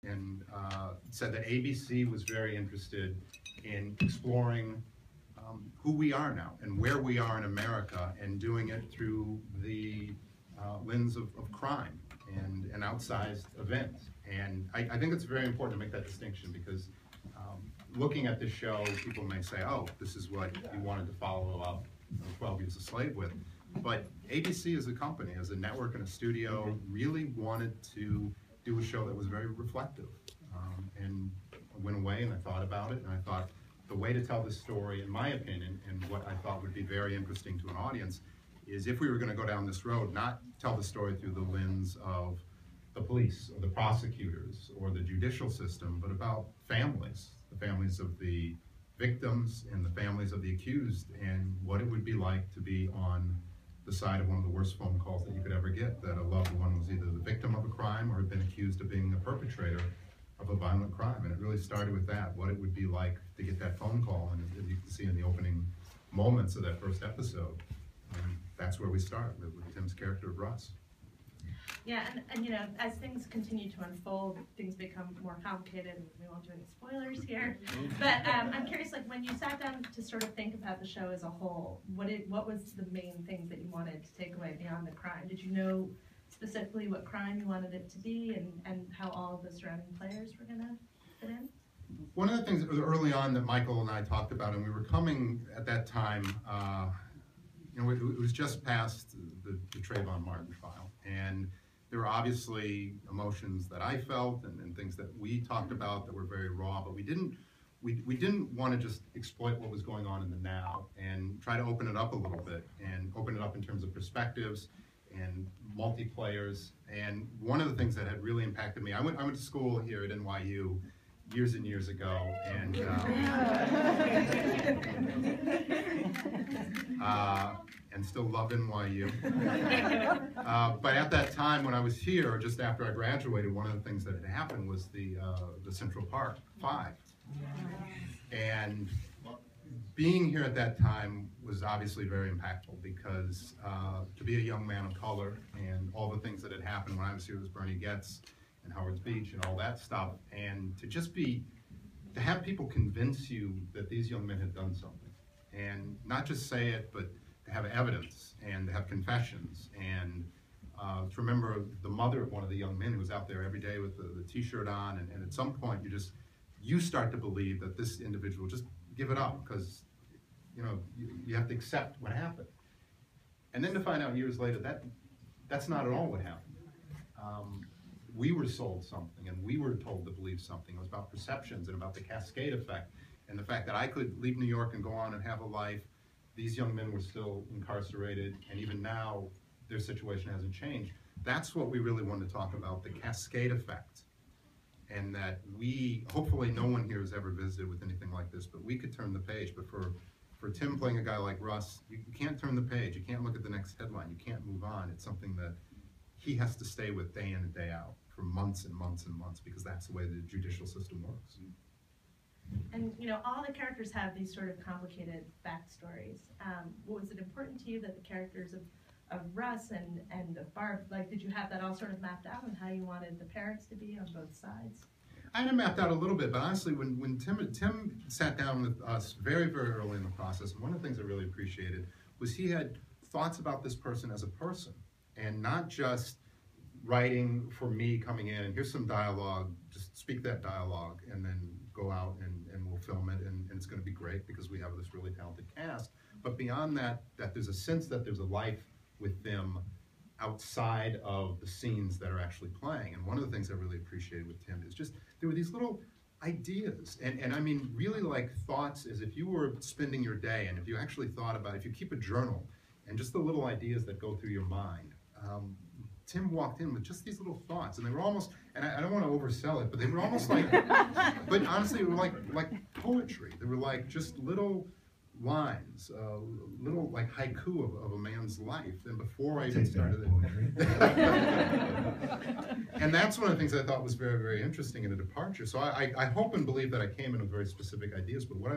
and said that ABC was very interested in exploring who we are now and where we are in America, and doing it through the lens of crime and outsized events. And I think it's very important to make that distinction, because looking at this show, people may say, oh, this is what you wanted to follow up 12 Years a Slave with. But ABC as a company, as a network and a studio, really wanted to do a show that was very reflective. And I went away and I thought about it, and I thought the way to tell this story, in my opinion, and what I thought would be very interesting to an audience, is if we were going to go down this road, not tell the story through the lens of the police or the prosecutors or the judicial system, but about families, the families of the victims and the families of the accused, and what it would be like to be on the side of one of the worst phone calls that you could ever get, that a loved one was either the victim of a crime or had been accused of being the perpetrator of a violent crime. And it really started with that, what it would be like to get that phone call, and as you can see in the opening moments of that first episode, that's where we start, with Tim's character of Russ. Yeah, and you know, as things continue to unfold, things become more complicated, and we won't do any spoilers here. But I'm curious, like, when you sat down to sort of think about the show as a whole, what was the main things that you wanted to take away beyond the crime? Did you know specifically what crime you wanted it to be, and how all of the surrounding players were going to fit in? One of the things that was early on that Michael and I talked about, and we were coming at that time, you know, it was just past the Trayvon Martin trial, and there were obviously emotions that I felt and things that we talked about that were very raw, but we didn't want to just exploit what was going on in the now, and try to open it up a little bit, and open it up in terms of perspectives and multiplayers. And one of the things that had really impacted me, I went to school here at NYU years and years ago, and and still love NYU. But at that time when I was here, just after I graduated, one of the things that had happened was the Central Park 5. And being here at that time was obviously very impactful, because to be a young man of color and all the things that had happened when I was here was Bernie Goetz and Howard's Beach and all that stuff, and to have people convince you that these young men had done something, and not just say it, but to have evidence and to have confessions, and to remember the mother of one of the young men who was out there every day with the t-shirt on, and at some point you start to believe that this individual, just give it up, because you know you have to accept what happened. And then to find out years later that that's not at all what happened. We were sold something, and we were told to believe something. It was about perceptions and about the cascade effect, and the fact that I could leave New York and go on and have a life. These young men were still incarcerated, and even now their situation hasn't changed. That's what we really wanted to talk about, the cascade effect. And that hopefully no one here has ever visited with anything like this, but we could turn the page. But for Tim playing a guy like Russ, you can't turn the page. You can't look at the next headline. You can't move on. It's something that he has to stay with day in and day out for months and months and months, because that's the way the judicial system works. And you know, all the characters have these sort of complicated backstories. Was it important to you that the characters of Russ and of Barb, like, did you have that all sort of mapped out on how you wanted the parents to be on both sides? I had it mapped out a little bit, but honestly, when Tim sat down with us very, very early in the process, one of the things I really appreciated was he had thoughts about this person as a person, and not just writing for me coming in and here's some dialogue, just speak that dialogue, and then go out and we'll film it, and it's going to be great because we have this really talented cast. But beyond that, there's a sense that there's a life with them outside of the scenes that are actually playing. And one of the things I really appreciated with Tim is just there were these little ideas, and I mean really like thoughts, as if you were spending your day, and if you actually thought about it, if you keep a journal, and just the little ideas that go through your mind. Tim walked in with just these little thoughts, and they were almost, and I don't want to oversell it, but they were almost like, but honestly, they were like poetry. They were like just little lines, little like haiku of a man's life. And before I even started it, and that's one of the things I thought was very, very interesting in a departure. So I hope and believe that I came in with very specific ideas, but what I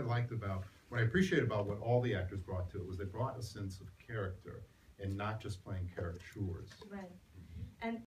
appreciate about what all the actors brought to it was they brought a sense of character, and not just playing caricatures. Right. And